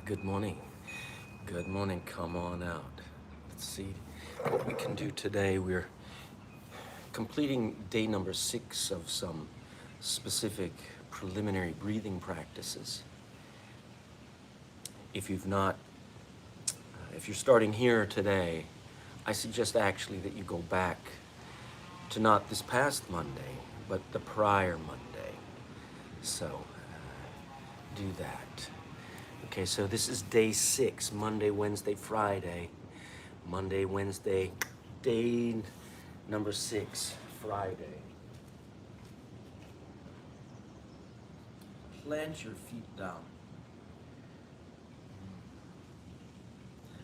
Good morning. Good morning. Come on out. Let's see what we can do today. We're completing day number 6 of some specific preliminary breathing practices. If you've not, if you're starting here today, I suggest actually that you go back to not this past Monday, but the prior Monday. So do that. Okay, so this is day 6, Monday, Wednesday, Friday. Monday, Wednesday, day number 6, Friday. Plant your feet down.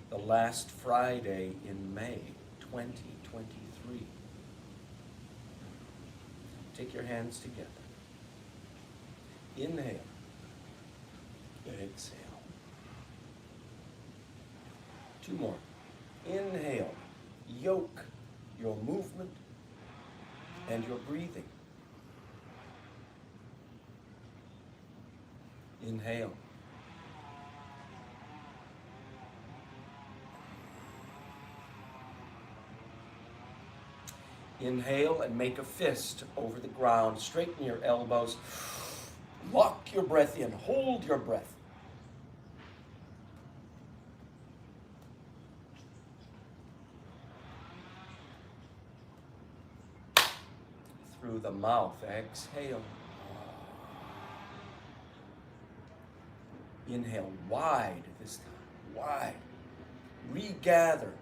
The last Friday in May 2023. Take your hands together. Inhale. Exhale. 2 more. Inhale. Yoke your movement and your breathing. Inhale. Inhale and make a fist over the ground. Straighten your elbows. Lock your breath in. Hold your breath. Through the mouth. Exhale. Inhale wide this time. Wide. Regather.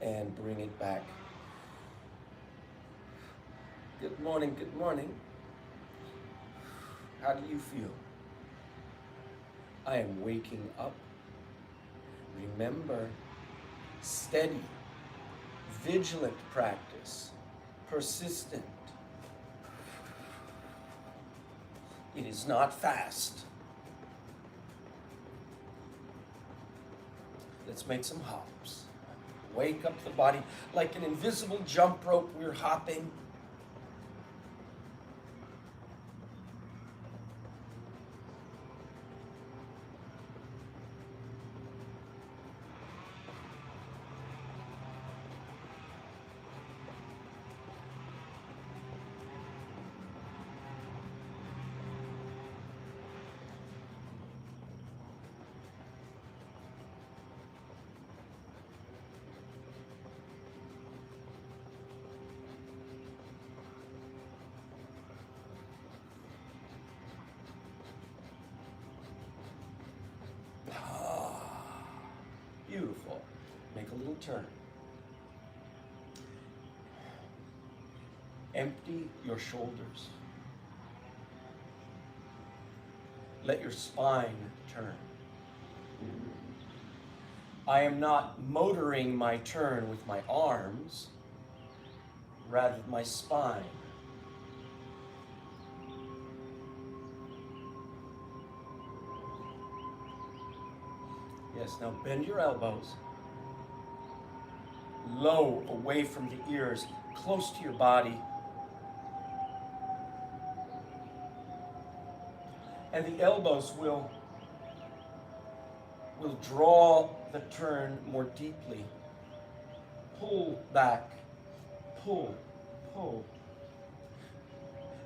And bring it back. Good morning, good morning. How do you feel? I am waking up. Remember, steady, vigilant practice, persistent. It is not fast. Let's make some hops. Wake up the body like an invisible jump rope. We're hopping. Beautiful. Make a little turn. Empty your shoulders. Let your spine turn. I am not motoring my turn with my arms, rather my spine. Yes, now bend your elbows. Low, away from the ears, close to your body. And the elbows will draw the turn more deeply. Pull back, pull, pull.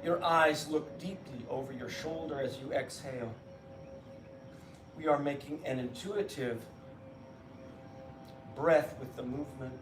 Your eyes look deeply over your shoulder as you exhale. We are making an intuitive breath with the movement.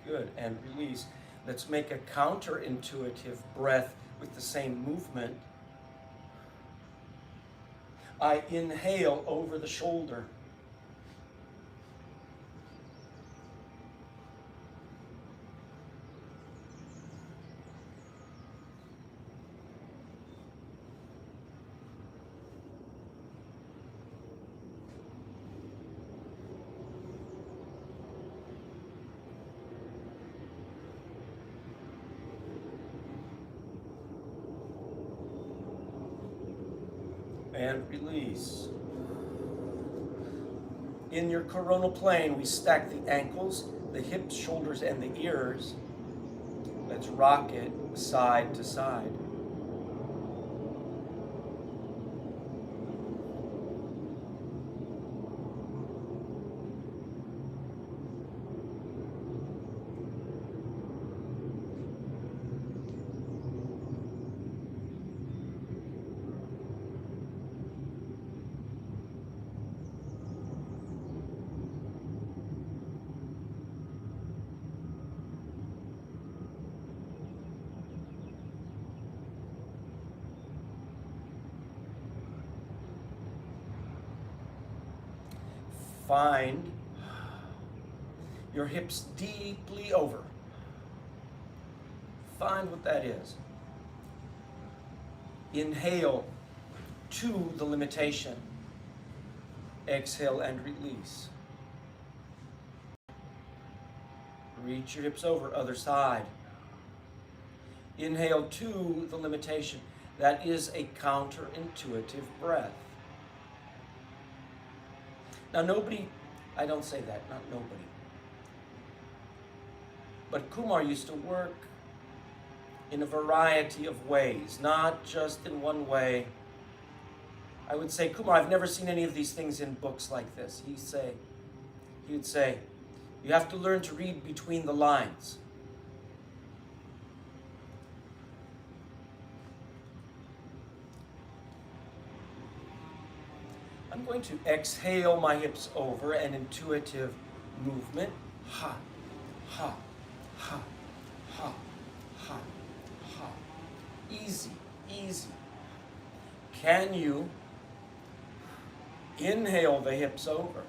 Good, and release. Let's make a counterintuitive breath with the same movement. I inhale over the shoulder. And release. In your coronal plane, we stack the ankles, the hips, shoulders, and the ears. Let's rock it side to side. Find your hips deeply over. Find what that is. Inhale to the limitation. Exhale and release. Reach your hips over, other side. Inhale to the limitation. That is a counterintuitive breath. Now nobody, I don't say that, not nobody. But Kumar used to work in a variety of ways, not just in one way. I would say, Kumar, I've never seen any of these things in books like this. He would say, you have to learn to read between the lines. I'm going to exhale my hips over, an intuitive movement. Ha, ha, ha, ha, ha, ha. Easy, easy. Can you inhale the hips over?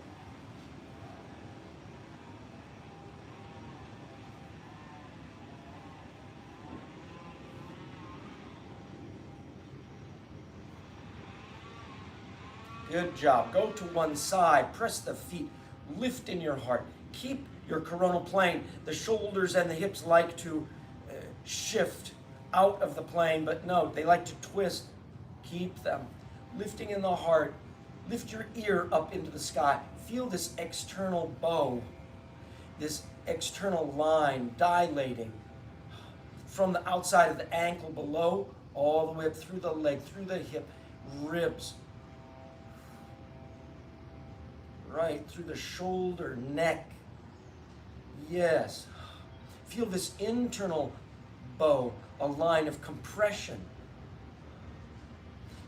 Good job. Go to one side. Press the feet. Lift in your heart. Keep your coronal plane. The shoulders and the hips like to shift out of the plane, but no, they like to twist. Keep them. Lifting in the heart. Lift your ear up into the sky. Feel this external bow, this external line dilating from the outside of the ankle below, all the way up through the leg, through the hip, ribs, right through the shoulder, neck. Yes. Feel this internal bow, a line of compression.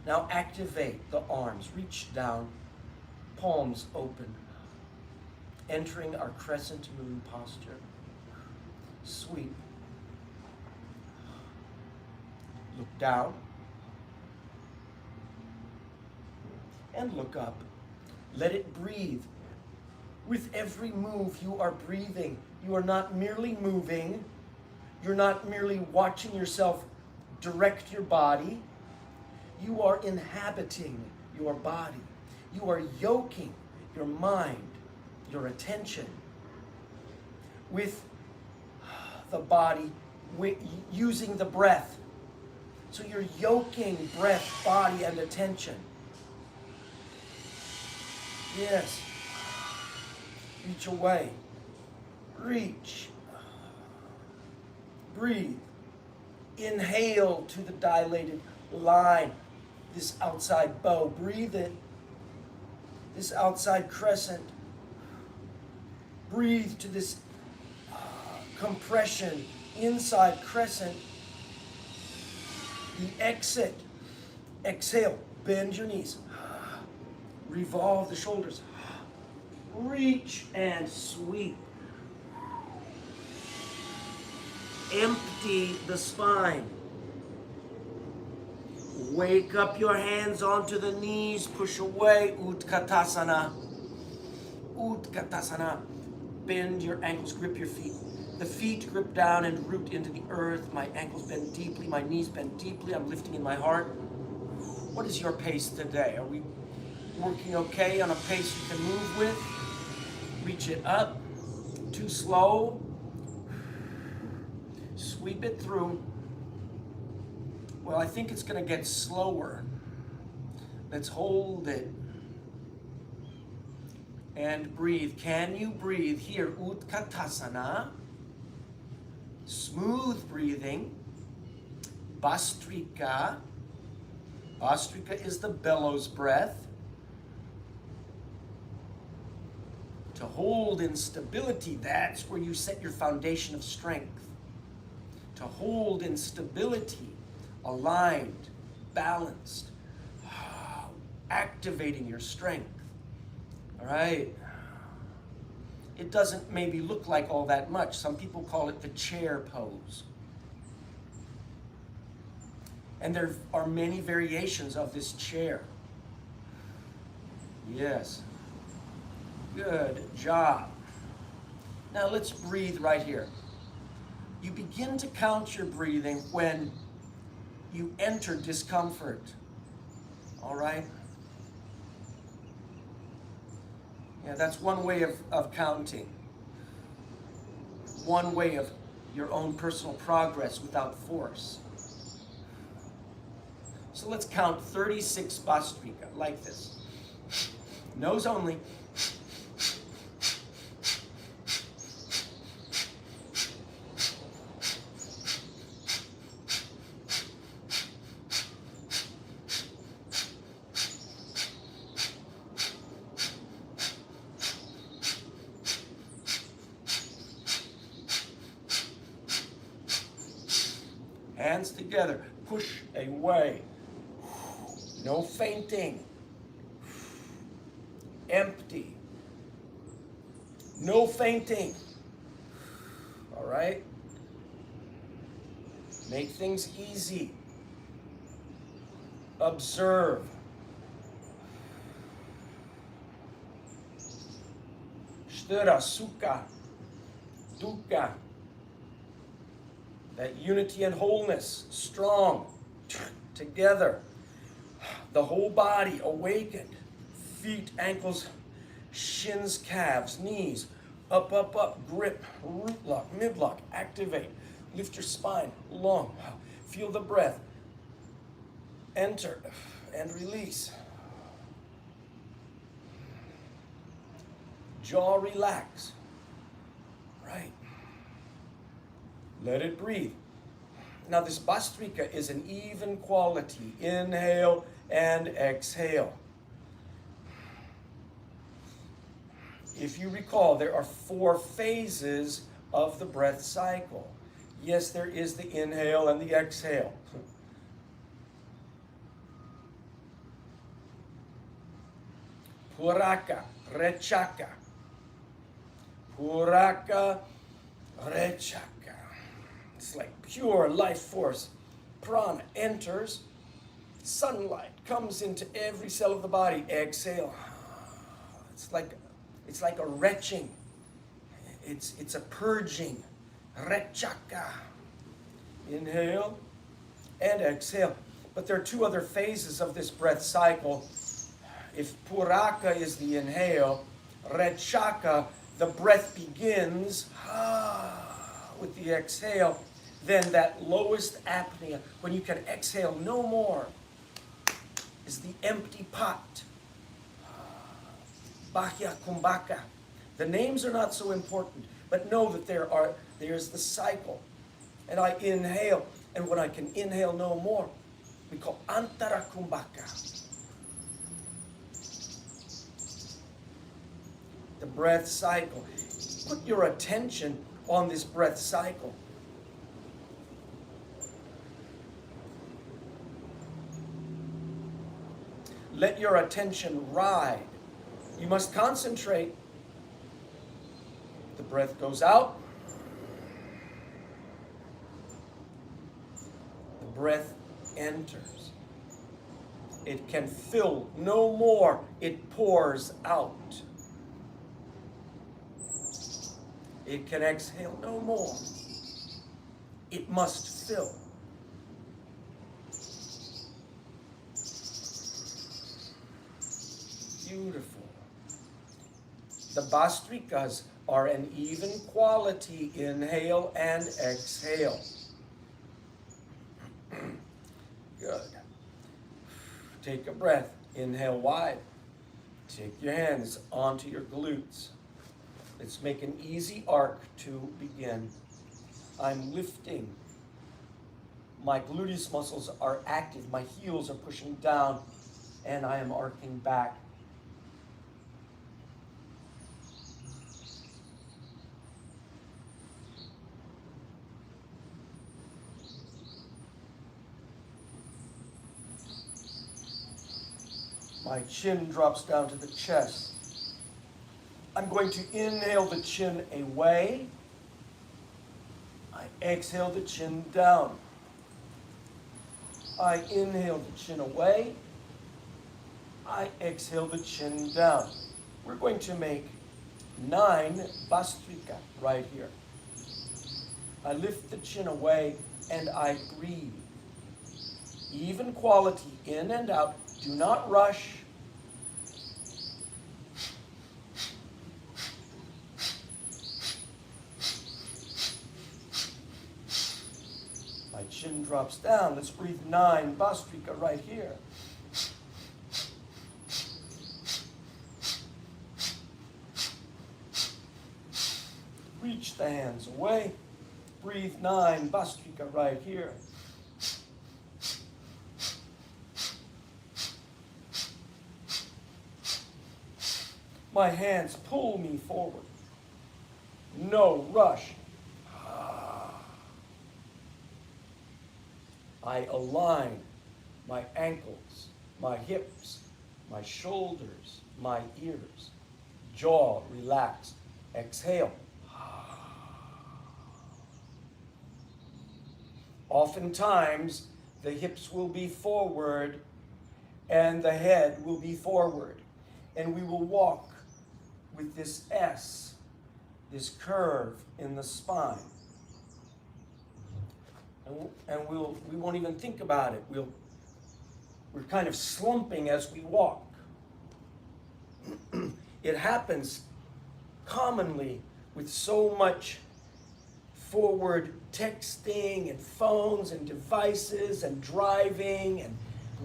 Now activate the arms. Reach down, palms open, entering our crescent moon posture. Sweep. Look down and look up. Let it breathe. With every move, you are breathing. You are not merely moving. You're not merely watching yourself direct your body. You are inhabiting your body. You are yoking your mind, your attention with the body, using the breath. So you're yoking breath, body, and attention. Yes. Reach away. Reach. Breathe. Inhale to the dilated line, this outside bow. Breathe it. This outside crescent. Breathe to this compression, inside crescent. The exit. Exhale. Bend your knees. Revolve the shoulders. Reach and sweep. Empty the spine. Wake up your hands onto the knees. Push away. Utkatasana. Utkatasana. Bend your ankles. Grip your feet. The feet grip down and root into the earth. My ankles bend deeply. My knees bend deeply. I'm lifting in my heart. What is your pace today? Are we working okay on a pace you can move with? Reach it up. Too slow. Sweep it through. Well, I think it's going to get slower. Let's hold it. And breathe. Can you breathe here? Utkatasana. Smooth breathing. Bhastrika. Bhastrika is the bellows breath. To hold in stability, that's where you set your foundation of strength. To hold in stability, aligned, balanced, activating your strength. All right? It doesn't maybe look like all that much. Some people call it the chair pose. And there are many variations of this chair. Yes. Good job. Now let's breathe right here. You begin to count your breathing when you enter discomfort. All right? Yeah, that's one way of counting. One way of your own personal progress without force. So let's count 36 Bhastrika, like this. Nose only. Hands together, push away. No fainting. Empty. No fainting. All right? Make things easy. Observe. Sthira, sukha, dukkha. That unity and wholeness, strong, together. The whole body awakened. Feet, ankles, shins, calves, knees. Up, up, up. Grip, root lock, mid lock. Activate. Lift your spine, long. Feel the breath. Enter and release. Jaw relax. Right. Let it breathe. Now this Bhastrika is an even quality. Inhale and exhale. If you recall, there are 4 phases of the breath cycle. Yes, there is the inhale and the exhale. Puraka, rechaka. Puraka, rechaka. It's like pure life force. Prana enters, sunlight comes into every cell of the body. Exhale. It's like a retching. It's a purging. Rechaka. Inhale and exhale. But there are 2 other phases of this breath cycle. If Puraka is the inhale, Rechaka, the breath begins with the exhale. Then that lowest apnea, when you can exhale no more, is the empty pot. Bahya Kumbhaka. The names are not so important, but know that there's the cycle. And I inhale, and when I can inhale no more, we call Antara Kumbhaka. The breath cycle. Put your attention on this breath cycle. Let your attention ride. You must concentrate. The breath goes out. The breath enters. It can fill no more. It pours out. It can exhale no more. It must fill. Beautiful. The Bhastrikas are an even quality. Inhale and exhale. Good. Take a breath. Inhale wide. Take your hands onto your glutes. Let's make an easy arc to begin. I'm lifting. My gluteus muscles are active. My heels are pushing down, and I am arcing back. My chin drops down to the chest. I'm going to inhale the chin away. I exhale the chin down. I inhale the chin away. I exhale the chin down. We're going to make 9 Bhastrika right here. I lift the chin away and I breathe. Even quality, in and out. Do not rush. My chin drops down. Let's breathe 9 Bhastrika right here. Reach the hands away. Breathe 9 Bhastrika right here. My hands pull me forward. No rush. I align my ankles, my hips, my shoulders, my ears. Jaw relaxed. Exhale. Oftentimes, the hips will be forward and the head will be forward. And we will walk with this S, this curve in the spine. And we won't even think about it. We're kind of slumping as we walk. It happens commonly with so much forward texting and phones and devices and driving and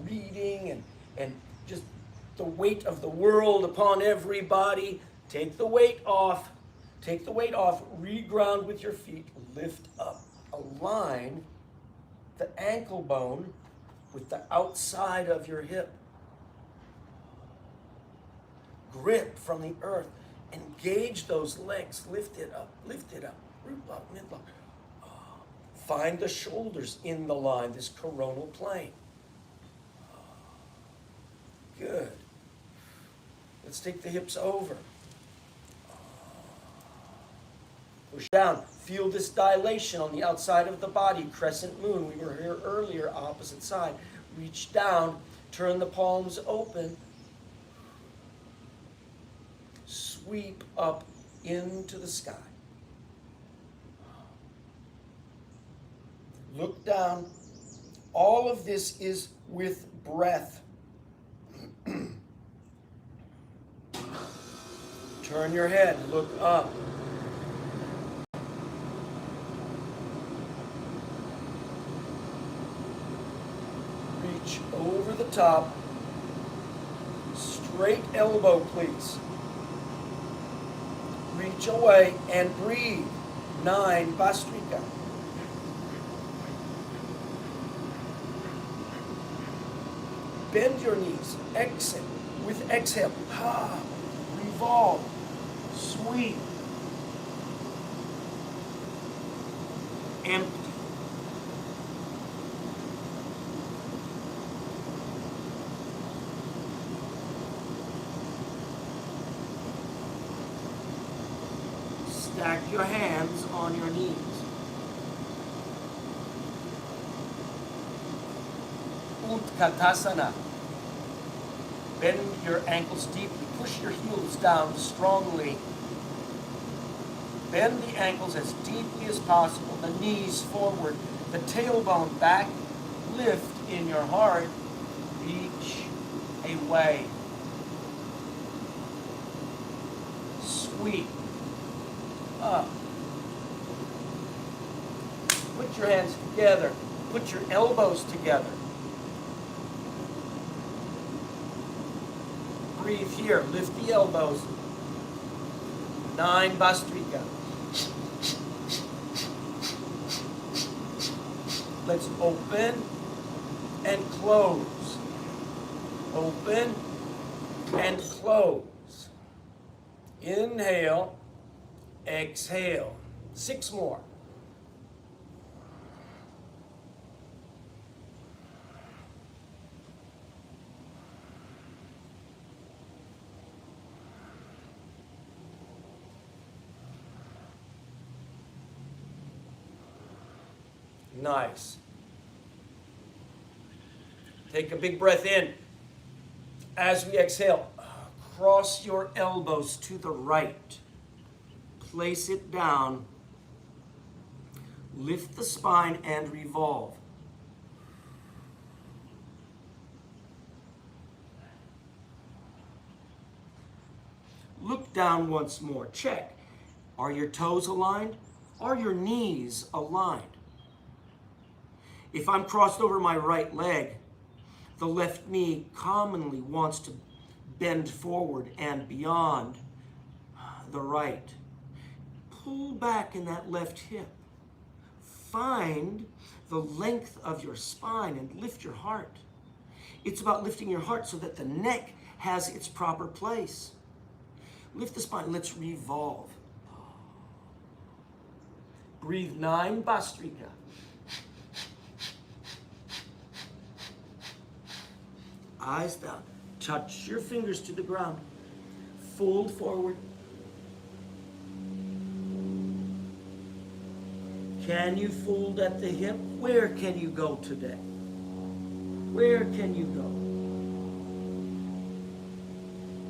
reading and just the weight of the world upon everybody. Take the weight off. Take the weight off. Reground with your feet. Lift up. Align the ankle bone with the outside of your hip. Grip from the earth. Engage those legs. Lift it up. Lift it up. Root block, mid block. Find the shoulders in the line, this coronal plane. Good. Let's take the hips over. Push down. Feel this dilation on the outside of the body. Crescent moon. We were here earlier, opposite side. Reach down. Turn the palms open. Sweep up into the sky. Look down. All of this is with breath. Turn your head. Look up. Reach over the top. Straight elbow, please. Reach away and breathe. 9 Bhastrika. Bend your knees. Exhale. With exhale. Revolve. Sweep. Empty. Stack your hands on your knees. Utkatasana. Bend your ankles deeply. Push your heels down strongly. Bend the ankles as deeply as possible. The knees forward. The tailbone back. Lift in your heart. Reach away. Sweep up. Put your hands together. Put your elbows together. breathe here. Lift the elbows. 9 Bastrika. Let's open and close. Open and close. Inhale, exhale. 6 more. Nice. Take a big breath in. As we exhale, cross your elbows to the right. Place it down. Lift the spine and revolve. Look down once more. Check. Are your toes aligned? Are your knees aligned? If I'm crossed over my right leg, the left knee commonly wants to bend forward and beyond the right. Pull back in that left hip. Find the length of your spine and lift your heart. It's about lifting your heart so that the neck has its proper place. Lift the spine. Let's revolve. Breathe 9 Bastrika. Eyes down. Touch your fingers to the ground. Fold forward. Can you fold at the hip? Where can you go today? Where can you go?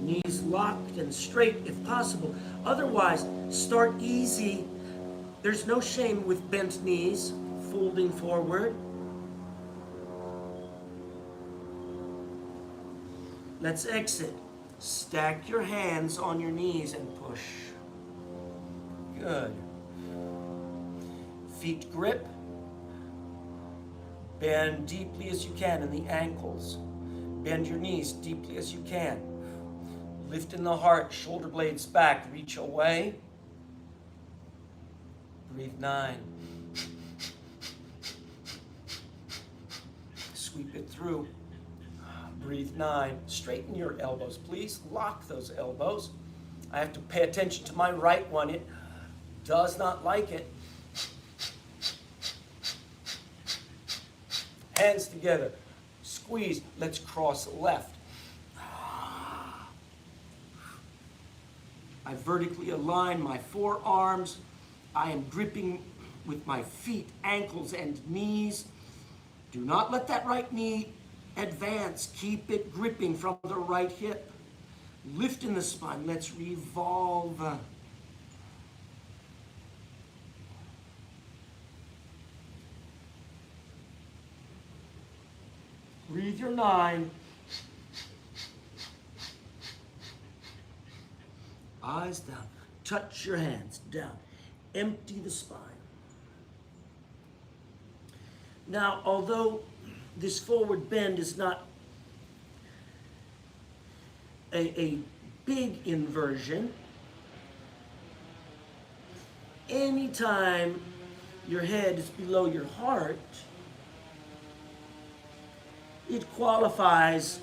Knees locked and straight if possible. Otherwise, start easy. There's no shame with bent knees, folding forward. Let's exit. Stack your hands on your knees and push. Good. Feet grip. Bend deeply as you can in the ankles. Bend your knees deeply as you can. Lift in the heart, shoulder blades back, reach away. Breathe 9. Sweep it through. Breathe 9. Straighten your elbows, please. Lock those elbows. I have to pay attention to my right one. It does not like it. Hands together. Squeeze. Let's cross left. I vertically align my forearms. I am gripping with my feet, ankles, and knees. Do not let that right knee advance. Keep it gripping from the right hip. Lift in the spine. Let's revolve. Breathe your 9. Eyes down. Touch your hands down. Empty the spine. Now, although this forward bend is not a big inversion, anytime your head is below your heart, it qualifies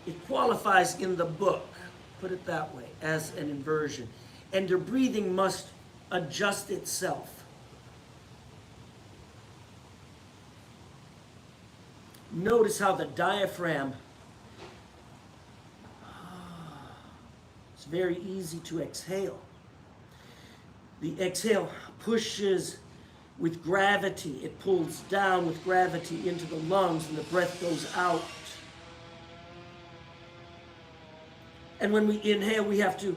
it qualifies in the book, put it that way, as an inversion. And your breathing must adjust itself. Notice how the diaphragm, it's very easy to exhale. The exhale pushes with gravity. It pulls down with gravity into the lungs and the breath goes out. And when we inhale, we have to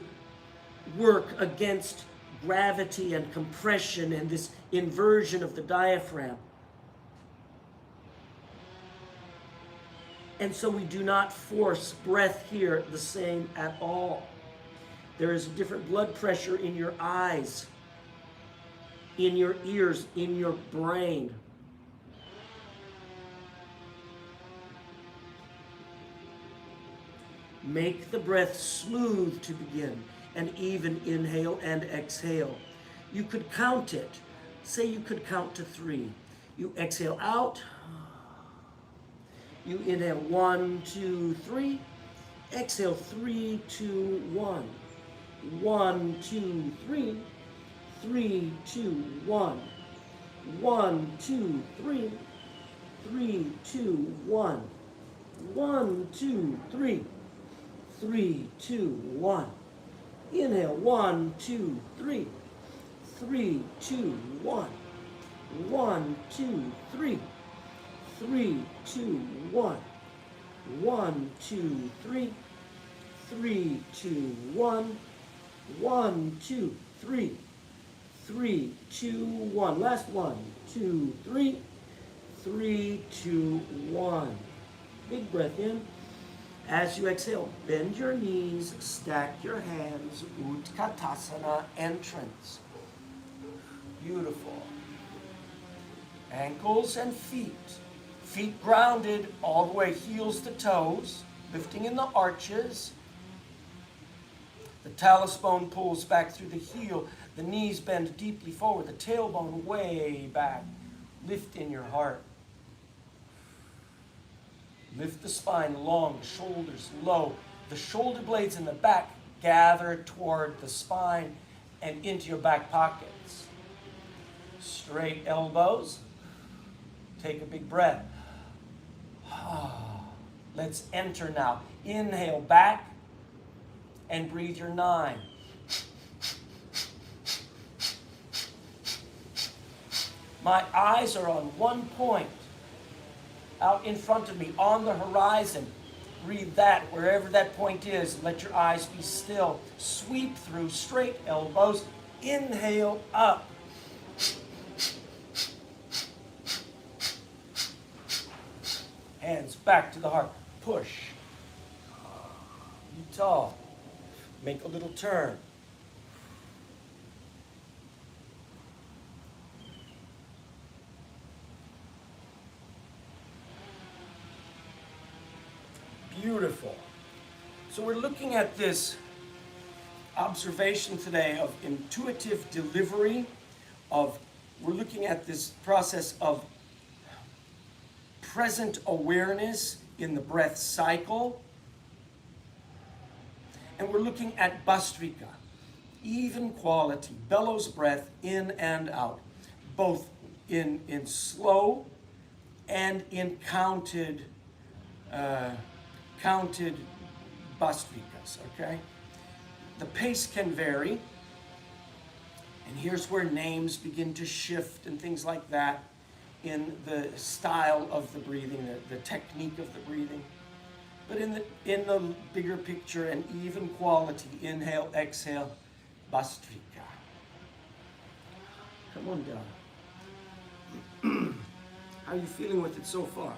work against gravity and compression and this inversion of the diaphragm. And so we do not force breath here the same at all. There is a different blood pressure in your eyes, in your ears, in your brain. Make the breath smooth to begin, and even inhale and exhale. You could count it. Say you could count to 3. You exhale out. You inhale 1, 2, 3. Exhale 3, 2, 1. 1, 2, 3. 3, 2, 1. 1, 2, 3. 3, 2, 1. 1, 2, 3. 3, 2, 1. Inhale 1, 2, 3. 3, 2, 1. 1, 2, 3. 3, 2, 1. 1, 2, 3. 3, 2, 1. 1, 2, 3. 3, 2, 1. Last 1, 2, 3. 3, 2, 1. Big breath in. As you exhale, bend your knees, stack your hands, Utkatasana entrance. Beautiful. Ankles and feet. Feet grounded all the way, heels to toes, lifting in the arches. The talus bone pulls back through the heel. The knees bend deeply forward, the tailbone way back. Lift in your heart. Lift the spine long, shoulders low. The shoulder blades in the back gather toward the spine and into your back pockets. Straight elbows. Take a big breath. Let's enter now. Inhale back and breathe your 9. My eyes are on one point. Out in front of me, on the horizon. Breathe that, wherever that point is. Let your eyes be still. Sweep through, straight elbows. Inhale up. Hands back to the heart. Push. Be tall. Make a little turn. Beautiful. So we're looking at this observation today of intuitive delivery, we're looking at this process of present awareness in the breath cycle. And we're looking at Bastrika, even quality, bellows breath in and out, both in slow and in counted Bastrikas, okay? The pace can vary, and here's where names begin to shift and things like that in the style of the breathing, the technique of the breathing. But in the bigger picture and even quality, inhale, exhale, Bastrika. Come on down. How are you feeling with it so far?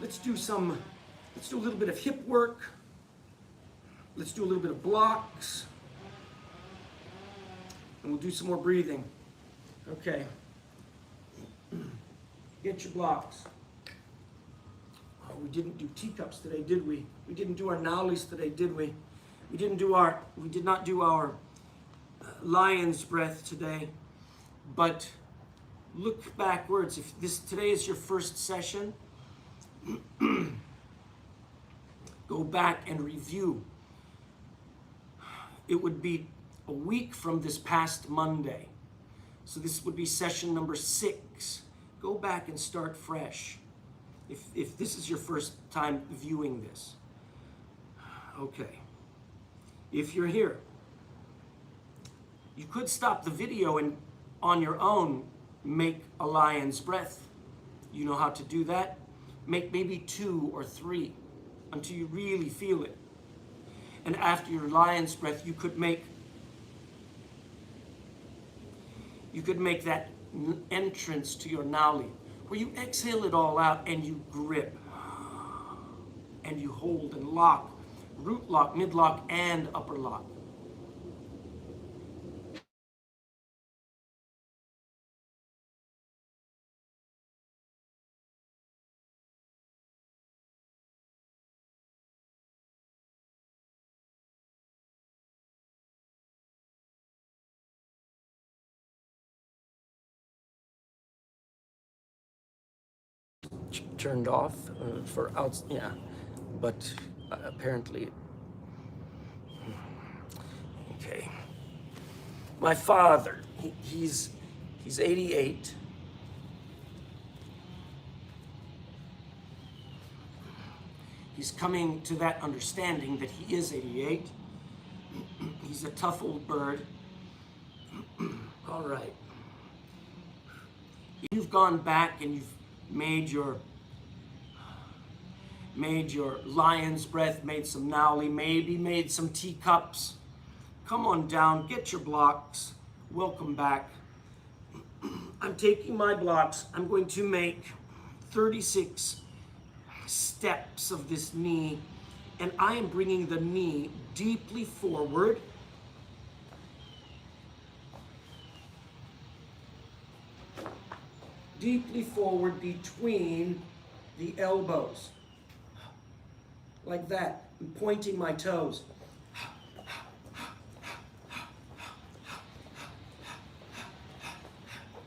Let's do a little bit of hip work. Let's do a little bit of blocks. And we'll do some more breathing. Okay. Get your blocks. Oh, we didn't do teacups today, did we? We didn't do our naulis today, did we? We did not do our lion's breath today. But look backwards. If today is your first session, go back and review. It would be a week from this past Monday. So this would be session number 6. Go back and start fresh. If this is your first time viewing this. Okay. If you're here, you could stop the video and on your own make a lion's breath. You know how to do that? Make maybe 2 or 3 until you really feel it. And after your lion's breath, you could make that entrance to your nauli, where you exhale it all out and you grip and you hold and lock, root lock, mid lock, and upper lock. turned off for outs. Yeah, but apparently, okay. My father, he's 88. He's coming to that understanding that he is 88. He's a tough old bird. All right. You've gone back and you've made your lion's breath, made some nowly, maybe made some teacups. Come on down, get your blocks. Welcome back. I'm taking my blocks. I'm going to make 36 steps of this knee, and I am bringing the knee deeply forward. Deeply forward between the elbows. Like that. I'm pointing my toes.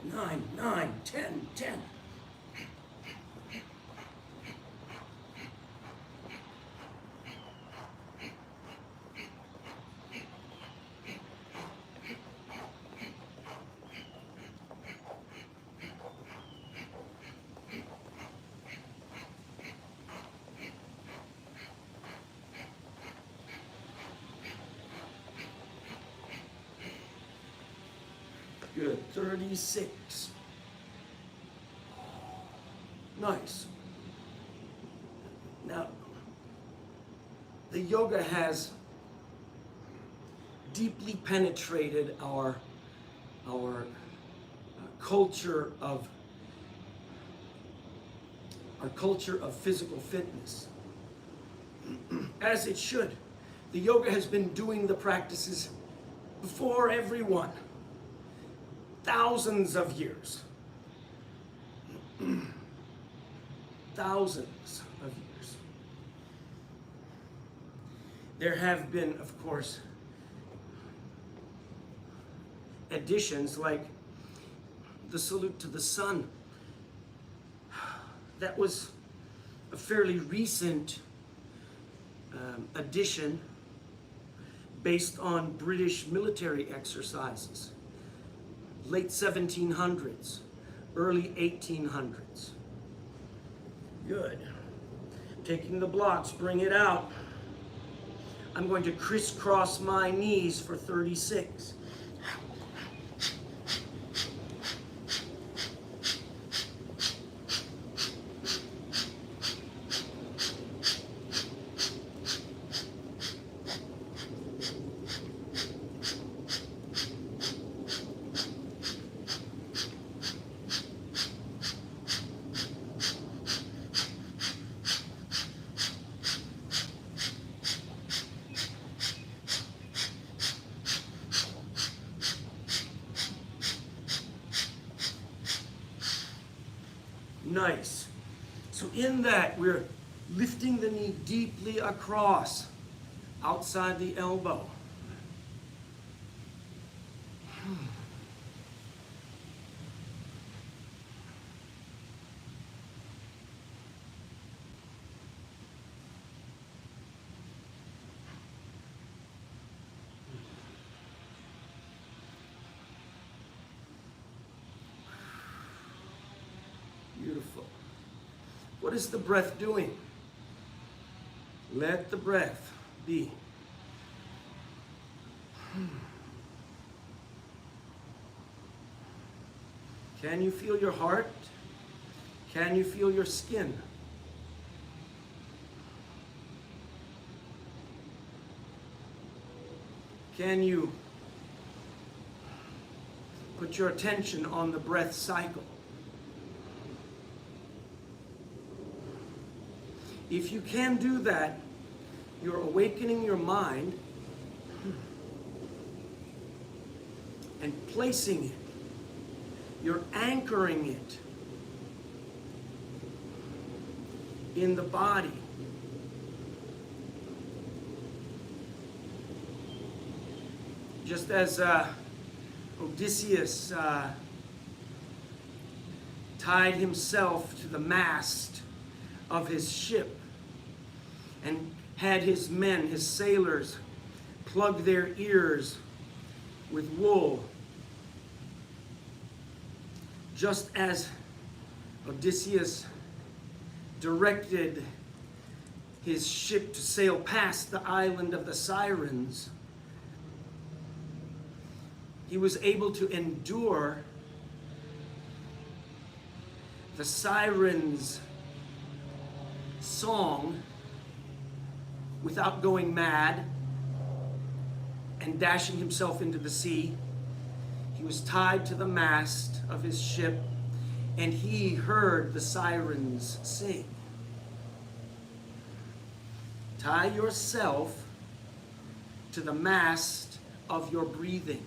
9, 9, 10, 10. Good, 36. Nice. Now, the yoga has deeply penetrated our culture of physical fitness, as it should. The yoga has been doing the practices before everyone. Thousands of years. Thousands of years. There have been, of course, additions like the salute to the sun. That was a fairly recent addition based on British military exercises. Late 1700s, early 1800s. Good. Taking the blocks, bring it out. I'm going to crisscross my knees for 36. Nice. So in that, we're lifting the knee deeply across, outside the elbow. Beautiful. What is the breath doing? Let the breath be. Can you feel your heart? Can you feel your skin? Can you put your attention on the breath cycle? If you can do that, you're awakening your mind and placing it. You're anchoring it in the body. Just as Odysseus tied himself to the mast of his ship, and had his men, his sailors, plug their ears with wool, just as Odysseus directed his ship to sail past the island of the Sirens. He was able to endure the Sirens' song without going mad and dashing himself into the sea. He was tied to the mast of his ship, and he heard the sirens sing. Tie yourself to the mast of your breathing.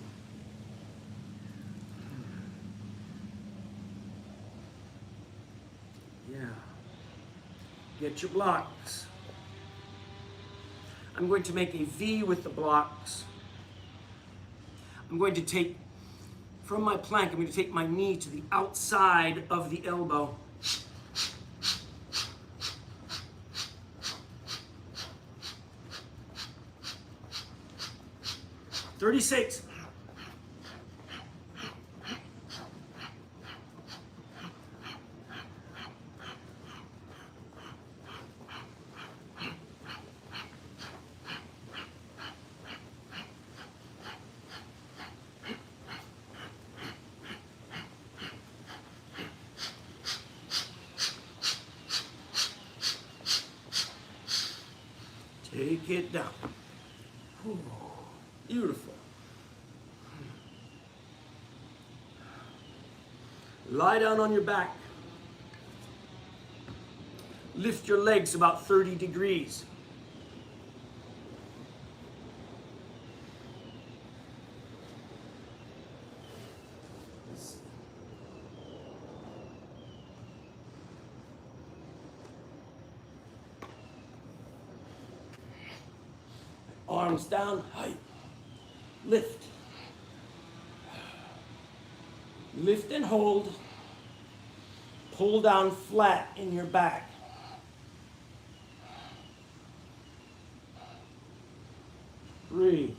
Yeah. Get your blocks. I'm going to make a V with the blocks. I'm going to take, from my plank, I'm going to take my knee to the outside of the elbow. 36. Take it down. Whew. Beautiful. Lie down on your back. Lift your legs about 30 degrees. Arms down, height. Lift. Lift and hold. Pull down flat in your back. Breathe.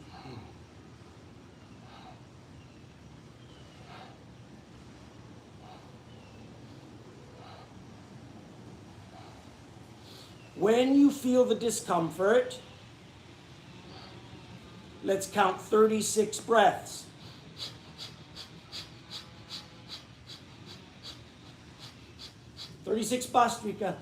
When you feel the discomfort, let's count 36 breaths. Bastrika.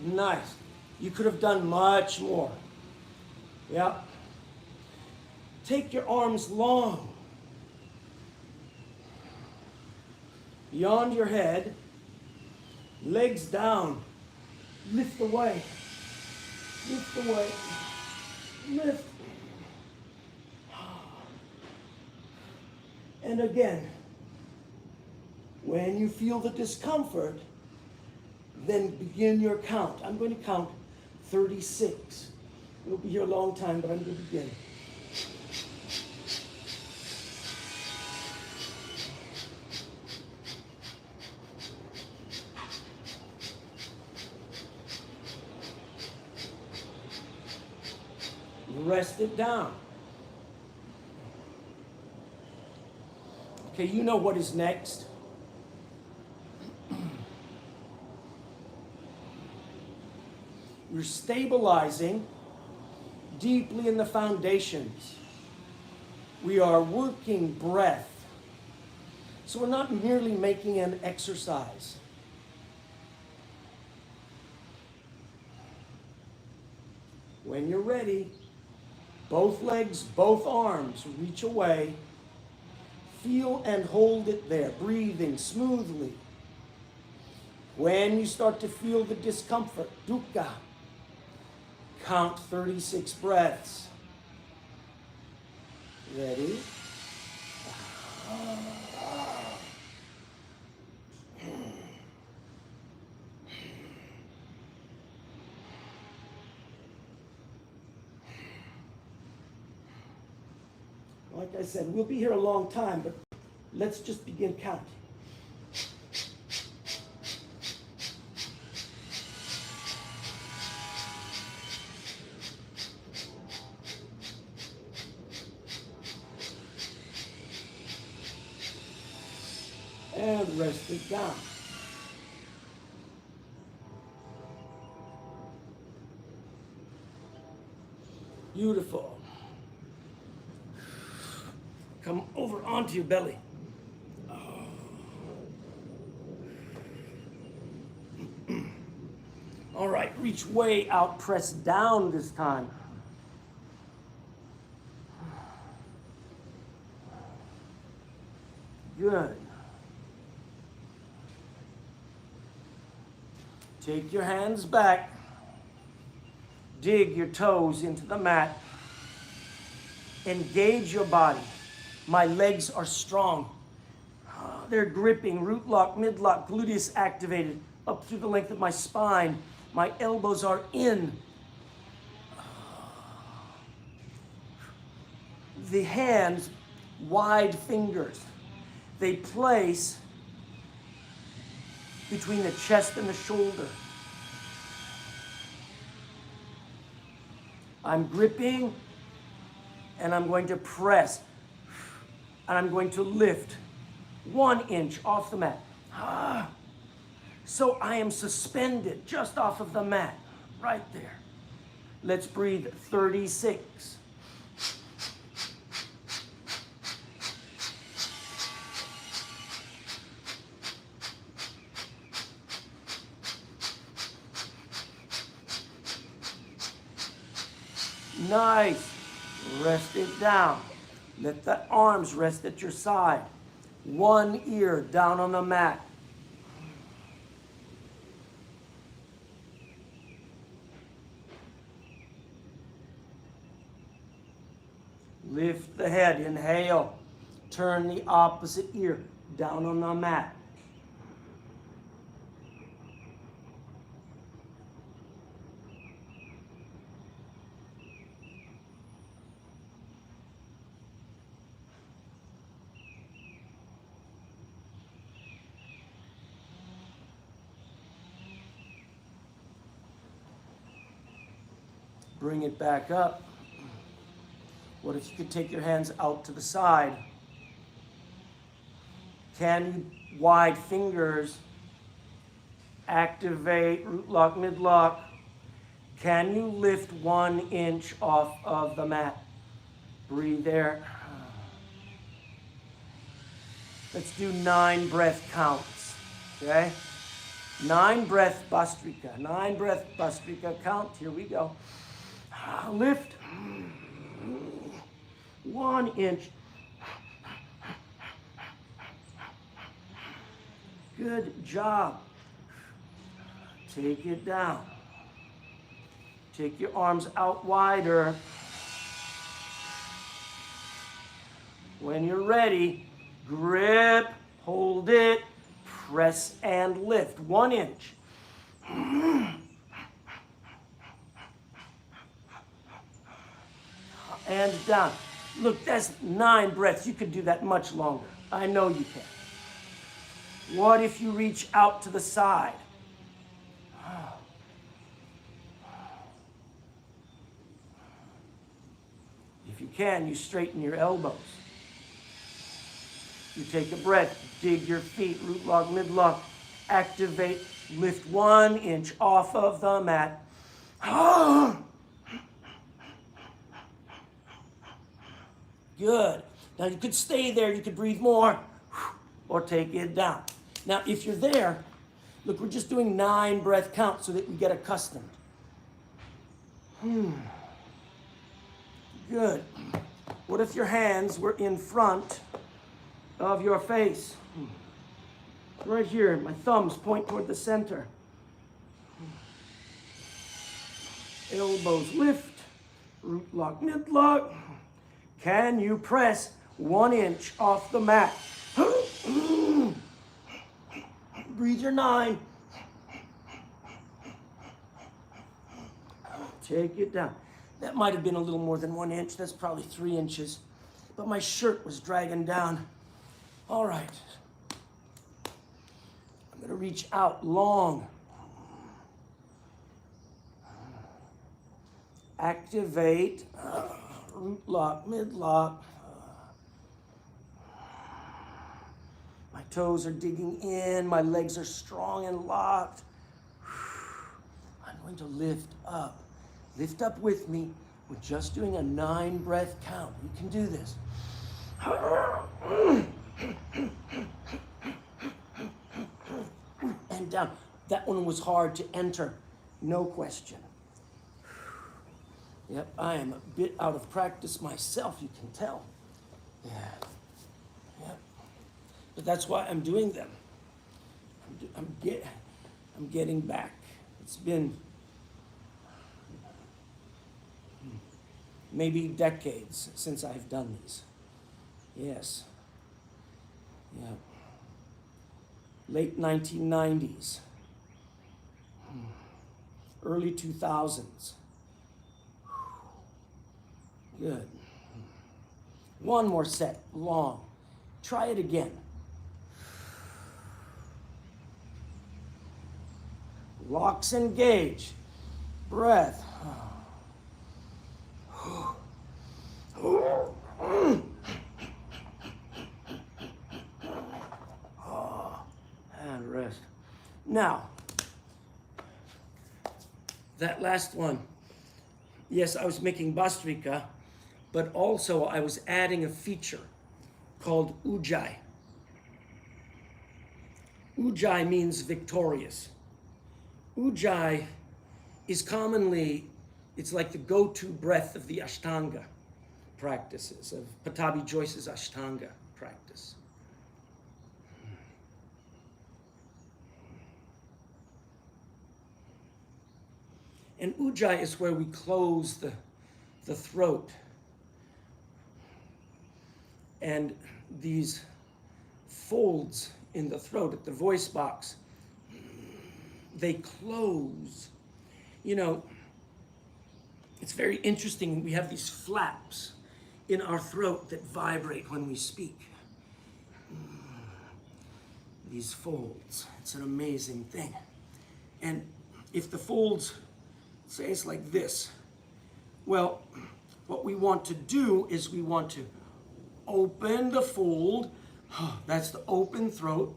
Nice. You could have done much more. Yeah. Take your arms long. Beyond your head. Legs down. Lift away. Lift away. Lift. And again, when you feel the discomfort, then begin your count. I'm going to count 36. We'll be here a long time, but I'm going to begin. Rest it down. Okay, you know what is next. You're stabilizing deeply in the foundations. We are working breath. So we're not merely making an exercise. When you're ready, both legs, both arms, reach away. Feel and hold it there, breathing smoothly. When you start to feel the discomfort, dukkha, count 36 breaths. Ready? Like I said, we'll be here a long time, but let's just begin counting. And rest it down. Beautiful. Come over onto your belly. All right, reach way out, press down this time. Good. Take your hands back. Dig your toes into the mat. Engage your body. My legs are strong. They're gripping, root lock, mid lock, gluteus activated, up through the length of my spine. My elbows are in. The hands, wide fingers, they place between the chest and the shoulder. I'm gripping, and I'm going to press, and I'm going to lift 1 inch off the mat. So I am suspended just off of the mat, right there. Let's breathe 36. Nice. Rest it down. Let the arms rest at your side. One ear down on the mat. Lift the head. Inhale. Turn the opposite ear down on the mat. Bring it back up. What if you could take your hands out to the side? Can you, wide fingers, activate root lock, mid lock? Can you lift 1 inch off of the mat? Breathe there. Let's do 9 breath counts, okay? 9 breath Bhastrika, 9 breath Bhastrika count. Here we go. Lift 1 inch. Good job. Take it down. Take your arms out wider. When you're ready, grip, hold it, press and lift 1 inch. And down. Look, that's 9 breaths. You could do that much longer. I know you can. What if you reach out to the side? If you can, you straighten your elbows. You take a breath, dig your feet, root lock, mid lock, activate, lift 1 inch off of the mat. Good. Now you could stay there, you could breathe more, or take it down. Now if you're there, look, we're just doing 9 breath counts so that we get accustomed. Good. What if your hands were in front of your face? Right here, my thumbs point toward the center. Elbows lift, root lock, mid lock. Can you press 1 inch off the mat? Breathe your 9. Take it down. That might have been a little more than 1 inch. That's probably 3 inches. but my shirt was dragging down. All right. I'm going to reach out long. Activate. Root lock, mid lock. My toes are digging in. My legs are strong and locked. I'm going to lift up. Lift up with me. We're just doing a 9 breath count. You can do this. And down. That one was hard to enter, no question. Yep, I am a bit out of practice myself, you can tell. Yeah. Yep. But that's why I'm doing them. I'm getting back. It's been maybe decades since I've done these. Yes. Yeah. Late 1990s. Early 2000s. Good. One more set, long. Try it again. Locks engage. Breath. And rest. Now, that last one. Yes, I was making Bastrika, but also I was adding a feature called Ujjayi. Ujjayi means victorious. Ujjayi is commonly, it's like the go-to breath of the Ashtanga practices, of Patabi Joyce's Ashtanga practice. And Ujjayi is where we close the throat. And these folds in the throat at the voice box, they close. You know, it's very interesting. We have these flaps in our throat that vibrate when we speak. These folds. It's an amazing thing. And if the folds, say it's like this, well, what we want to do is we want to open the fold. That's the open throat.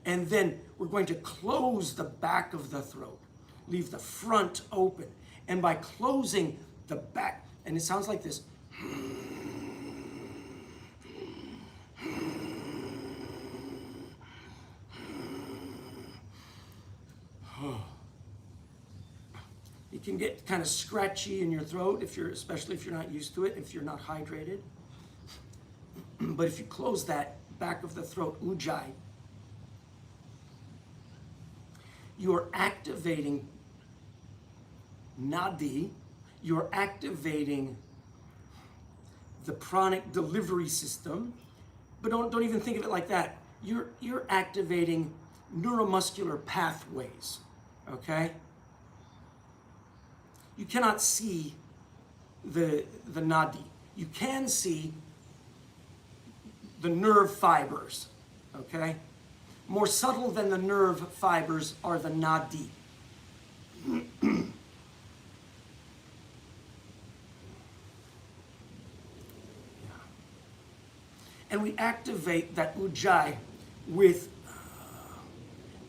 And then we're going to close the back of the throat. Leave the front open. And by closing the back, and it sounds like this. It can get kind of scratchy in your throat, especially if you're not used to it, if you're not hydrated. But if you close that back of the throat, Ujjayi, you're activating nadi, you're activating the pranic delivery system, but don't even think of it like that. You're activating neuromuscular pathways, okay? You cannot see the nadi. You can see the nerve fibers, okay? More subtle than the nerve fibers are the nadi. And we activate that Ujjayi with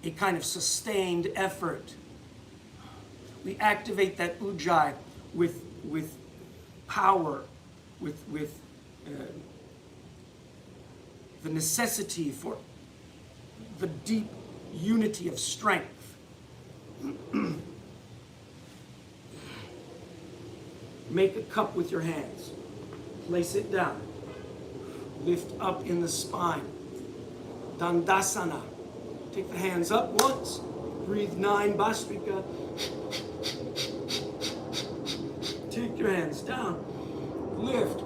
a kind of sustained effort. We activate that Ujjayi with power, with the necessity for the deep unity of strength. Make a cup with your hands. Place it down. Lift up in the spine. Dandasana. Take the hands up once. Breathe 9 Bastrika. Take your hands down. Lift.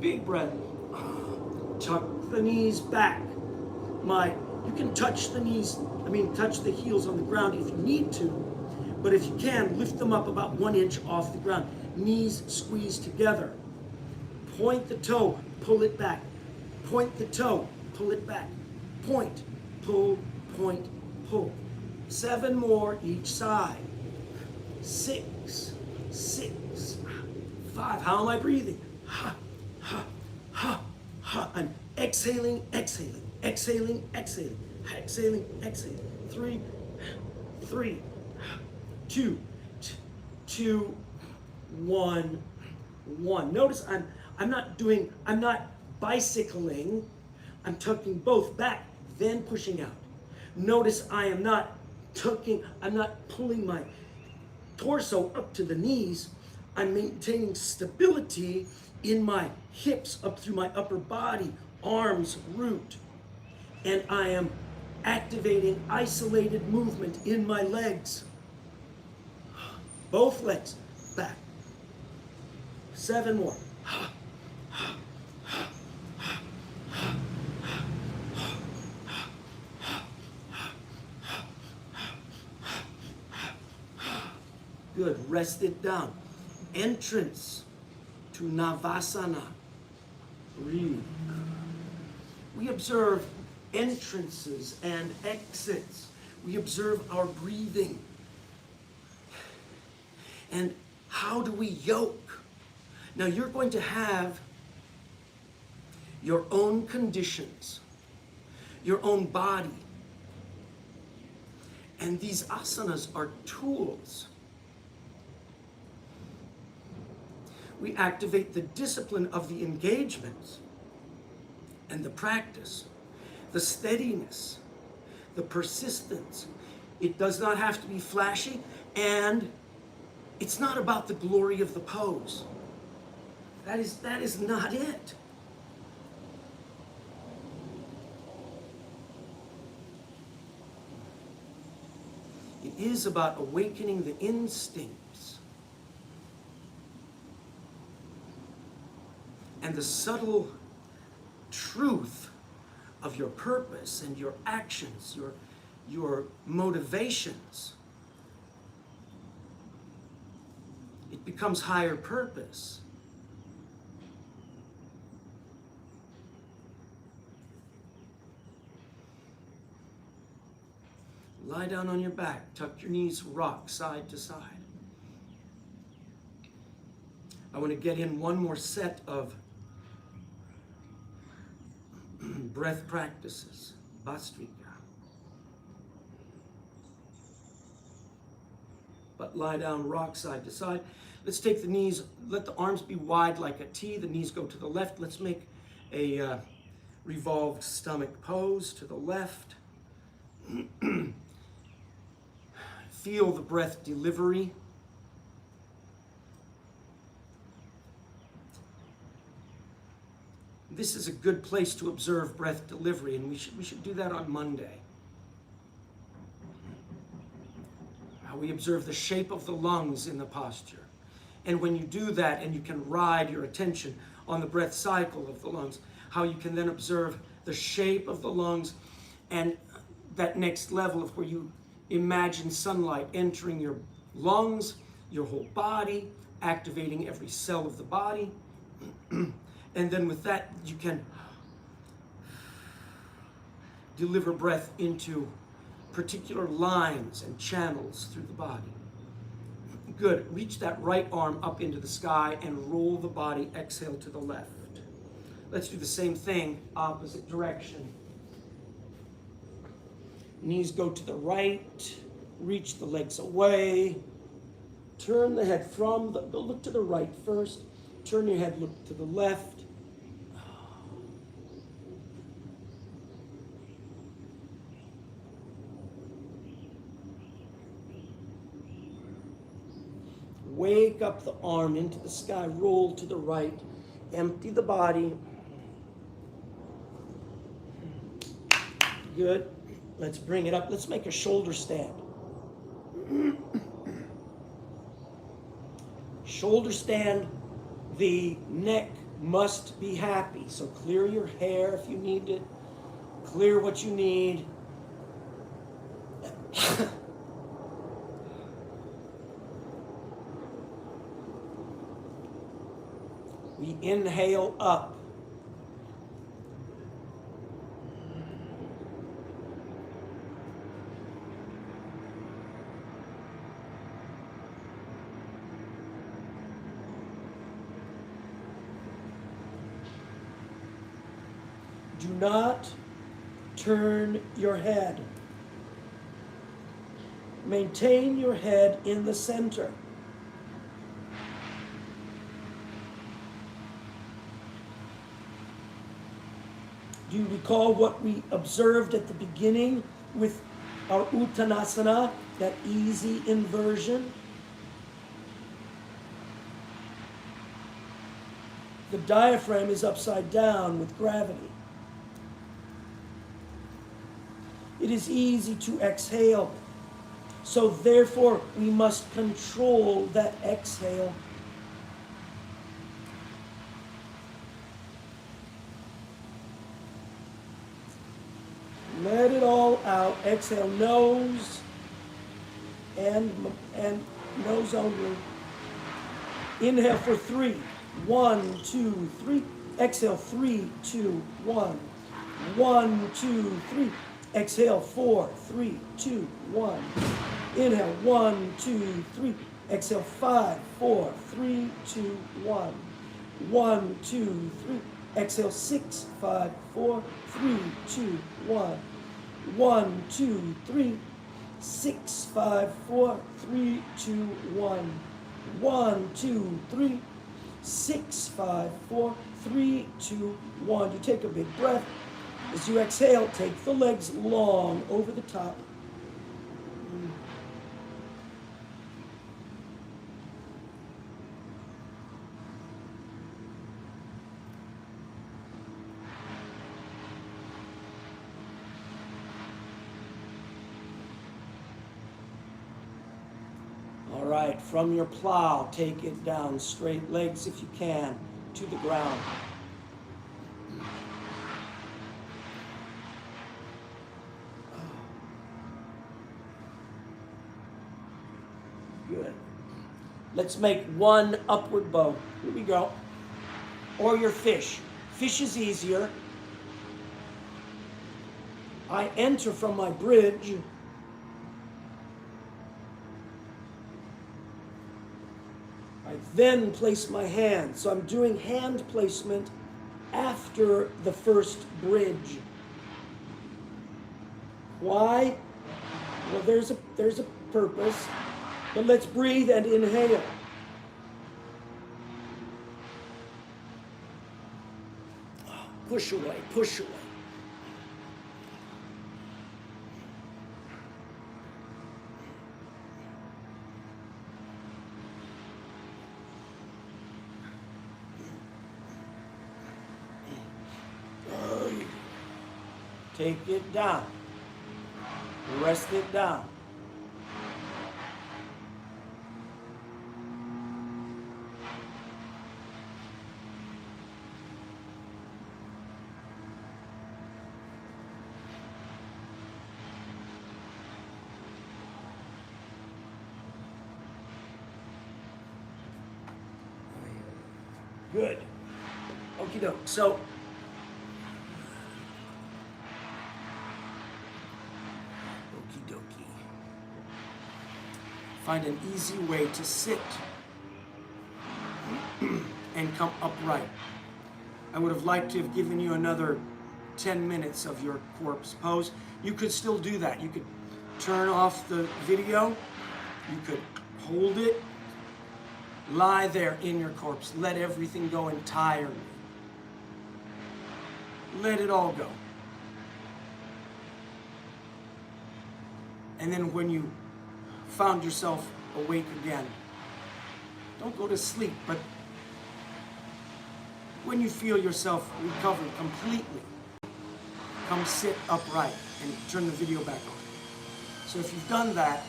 Big breath. Tuck the knees back. You can touch the knees, touch the heels on the ground if you need to, But if you can, lift them up about 1 inch off the ground. Knees squeeze together. Point the toe, pull it back. Point the toe, pull it back. Point, pull, point, pull. 7 more each side. 6, 6, 5. How am I breathing? Ha, ha, ha, ha. I'm exhaling, exhaling, exhaling, exhaling, exhaling, exhaling. 3, 3, 2, 2, 1, 1. Notice I'm not bicycling. I'm tucking both back, then pushing out. Notice I'm not pulling my torso up to the knees. I'm maintaining stability in my hips up through my upper body, arms, root. And I am activating isolated movement in my legs. Both legs back. 7 more. Good. Rest it down. Entrance to Navasana. Breathe. We observe entrances and exits. We observe our breathing. And how do we yoke? Now you're going to have your own conditions, your own body. And these asanas are tools. We activate the discipline of the engagements and the practice, the steadiness, the persistence. It does not have to be flashy, and it's not about the glory of the pose. That is not it. It is about awakening the instincts and the subtle truth of your purpose and your actions, your motivations. It becomes higher purpose. Lie down on your back, tuck your knees, rock side to side. I want to get in one more set of breath practices, Bhastrika. But lie down, rock side to side. Let's take the knees, let the arms be wide like a T, the knees go to the left. Let's make a revolved stomach pose to the left. Feel the breath delivery. This is a good place to observe breath delivery, and we should do that on Monday. How we observe the shape of the lungs in the posture. And when you do that, and you can ride your attention on the breath cycle of the lungs, how you can then observe the shape of the lungs and that next level of where you imagine sunlight entering your lungs, your whole body, activating every cell of the body. And then with that, you can deliver breath into particular lines and channels through the body. Good. Reach that right arm up into the sky and roll the body. Exhale to the left. Let's do the same thing, opposite direction. Knees go to the right. Reach the legs away. Turn the head look to the right first. Turn your head, look to the left. Wake up the arm into the sky, roll to the right, empty the body. Good. Let's bring it up. Let's make a shoulder stand. Shoulder stand, the neck must be happy. So clear your hair if you need it. Clear what you need. We inhale up. Do not turn your head. Maintain your head in the center. Do you recall what we observed at the beginning with our Uttanasana, that easy inversion? The diaphragm is upside down with gravity. It is easy to exhale, so therefore we must control that exhale. Let it all out. Exhale, nose and nose only. Inhale for 3. 1, 2, 3. Exhale, 3, 2, 1. 1, 2, 3. Exhale, 4, 3, 2, 1. Inhale, 1, 2, 3. Exhale, 5, 4, 3, 2, 1. 1, 2, 3. Exhale, 6, 5, 4, 3, 2, 1. 1, 2, 3. 6, 5, 4, 3, 2, 1. 1, 2, 3. 6, 5, 4, 3, 2, 1. You take a big breath. As you exhale, take the legs long over the top. All right, from your plow, take it down, straight legs if you can, to the ground. Good. Let's make one upward bow. Here we go. Or your fish. Fish is easier. I enter from my bridge. I then place my hand. So I'm doing hand placement after the first bridge. Why? Well, there's a purpose. But let's breathe and inhale. Push away, push away. Take it down. Rest it down. Good. Okie doke. So, okie dokie. Find an easy way to sit and come upright. I would have liked to have given you another 10 minutes of your corpse pose. You could still do that. You could turn off the video. You could hold it. Lie there in your corpse. Let everything go entirely. Let it all go. And then when you found yourself awake again, don't go to sleep, but when you feel yourself recovered completely, come sit upright and turn the video back on. So if you've done that,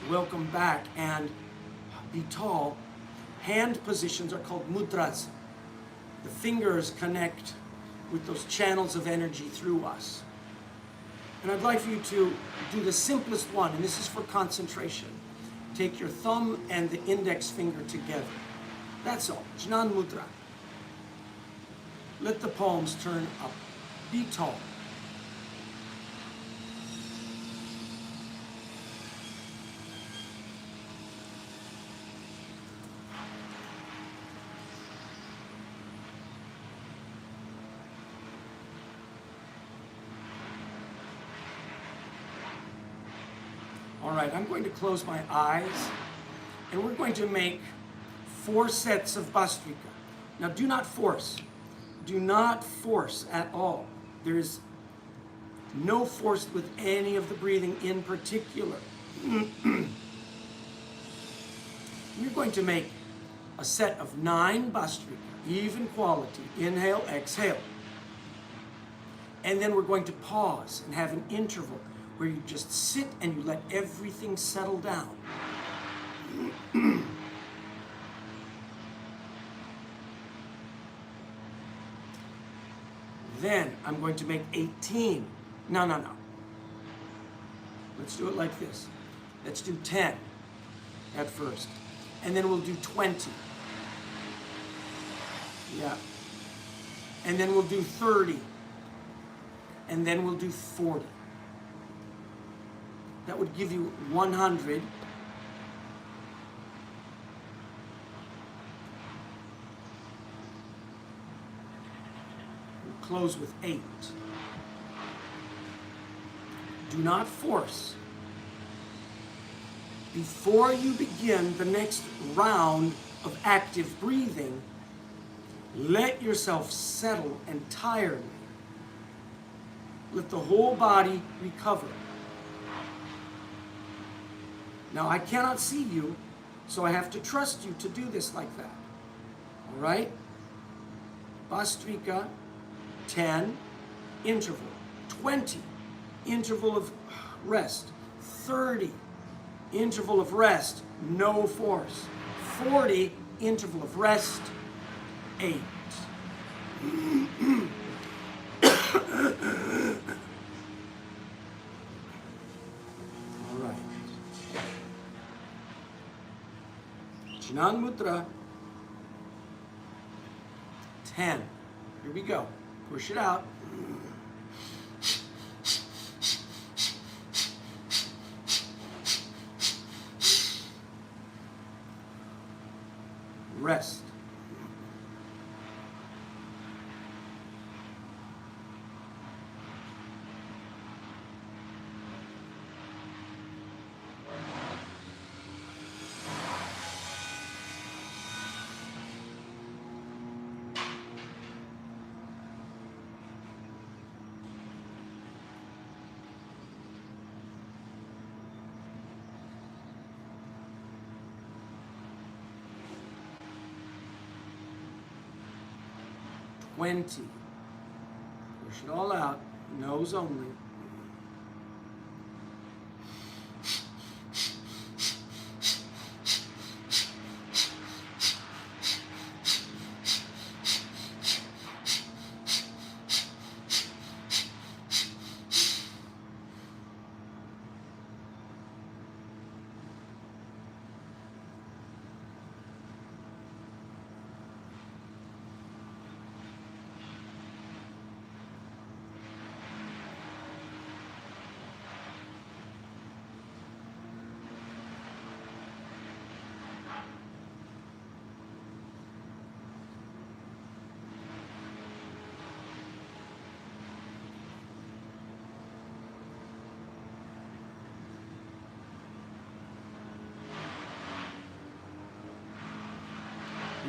welcome back, and be tall. Hand positions are called mudras. The fingers connect with those channels of energy through us. And I'd like for you to do the simplest one, and this is for concentration. Take your thumb and the index finger together. That's all. Jnan Mudra. Let the palms turn up. Be tall. All right, I'm going to close my eyes, and we're going to make 4 sets of Bhastrika. Now, do not force. Do not force at all. There is no force with any of the breathing in particular. You're going to make a set of 9 Bhastrika, even quality. Inhale, exhale. And then we're going to pause and have an interval where you just sit and you let everything settle down. Then I'm going to make 18. No. Let's do it like this. Let's do 10 at first. And then we'll do 20. Yeah. And then we'll do 30. And then we'll do 40. That would give you 100. We'll close with 8. Do not force. Before you begin the next round of active breathing, let yourself settle entirely. Let the whole body recover. Now, I cannot see you, so I have to trust you to do this like that. All right? Bhastrika, 10, interval. 20, interval of rest. 30, interval of rest, no force. 40, interval of rest, 8. All right. Jnan Mudra. 10. Here we go. Push it out. Rest. Push it all out, nose only.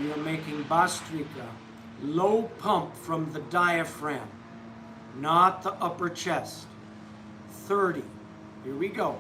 We are making Bhastrika, low pump from the diaphragm, not the upper chest. 30. Here we go.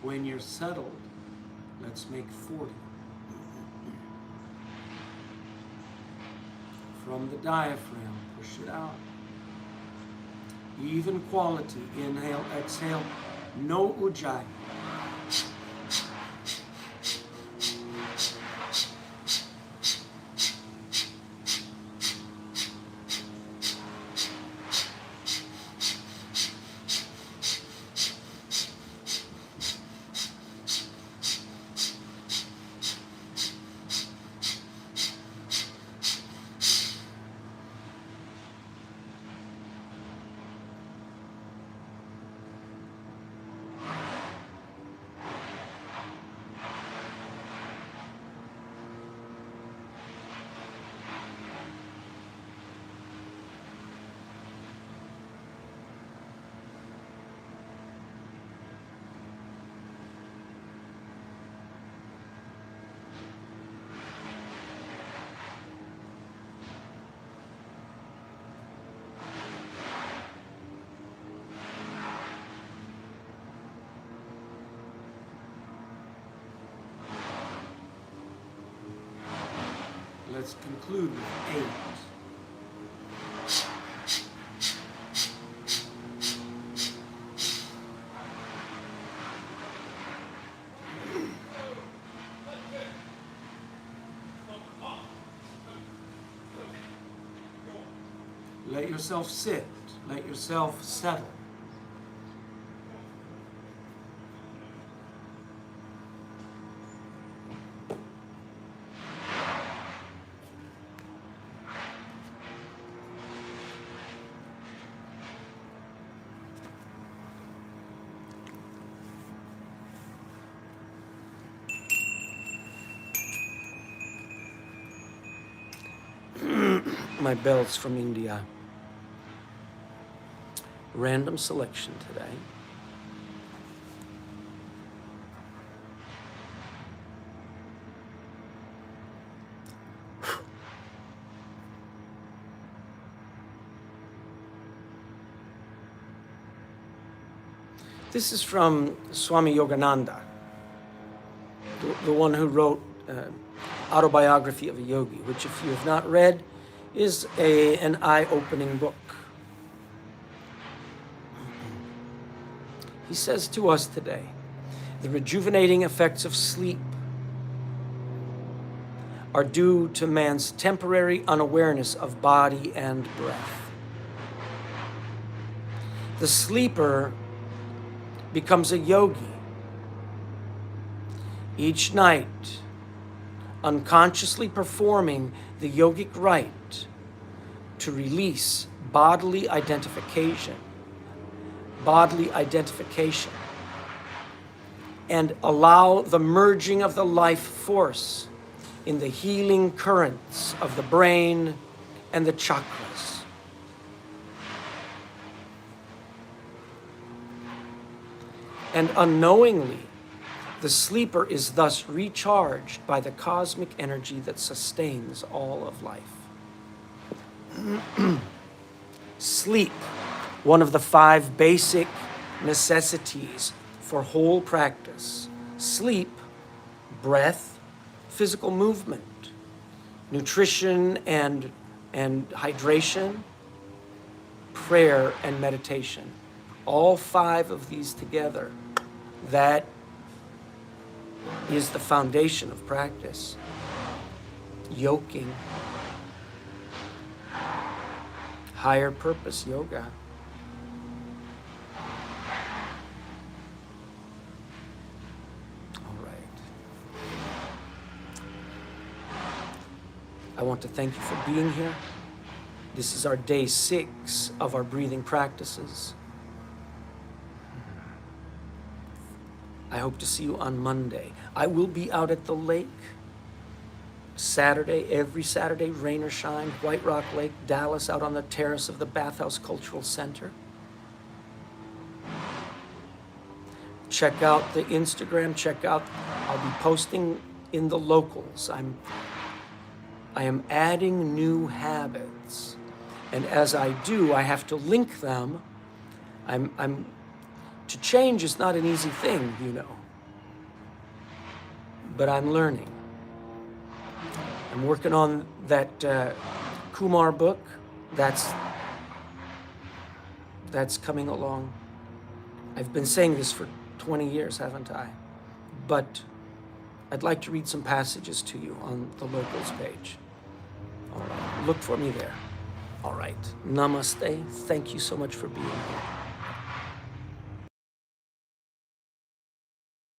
When you're settled, let's make 40. From the diaphragm, push it out. Even quality. Inhale, exhale. No ujjayi. Let's conclude with 8. Let yourself sit. Let yourself settle. My belts from India. Random selection today. This is from Swami Yogananda, the one who wrote Autobiography of a Yogi, which if you have not read, is an eye-opening book. He says to us today, the rejuvenating effects of sleep are due to man's temporary unawareness of body and breath. The sleeper becomes a yogi. Each night, unconsciously performing the yogic rite to release bodily identification, and allow the merging of the life force in the healing currents of the brain and the chakras. And unknowingly, the sleeper is thus recharged by the cosmic energy that sustains all of life. Sleep, one of the 5 basic necessities for whole practice. Sleep, breath, physical movement, nutrition and hydration, prayer and meditation. All 5 of these together, that is the foundation of practice. Yoking. Higher purpose yoga. All right. I want to thank you for being here. This is our day 6 of our breathing practices. I hope to see you on Monday. I will be out at the lake Saturday, every Saturday, rain or shine, White Rock Lake, Dallas, out on the terrace of the Bathhouse Cultural Center. Check out the Instagram, I'll be posting in the locals. I am adding new habits. And as I do, I have to link them. To change is not an easy thing, you know. but I'm learning. I'm working on that Kumar book. That's coming along. I've been saying this for 20 years, haven't I? But I'd like to read some passages to you on the locals page. All right, look for me there. All right, namaste. Thank you so much for being here.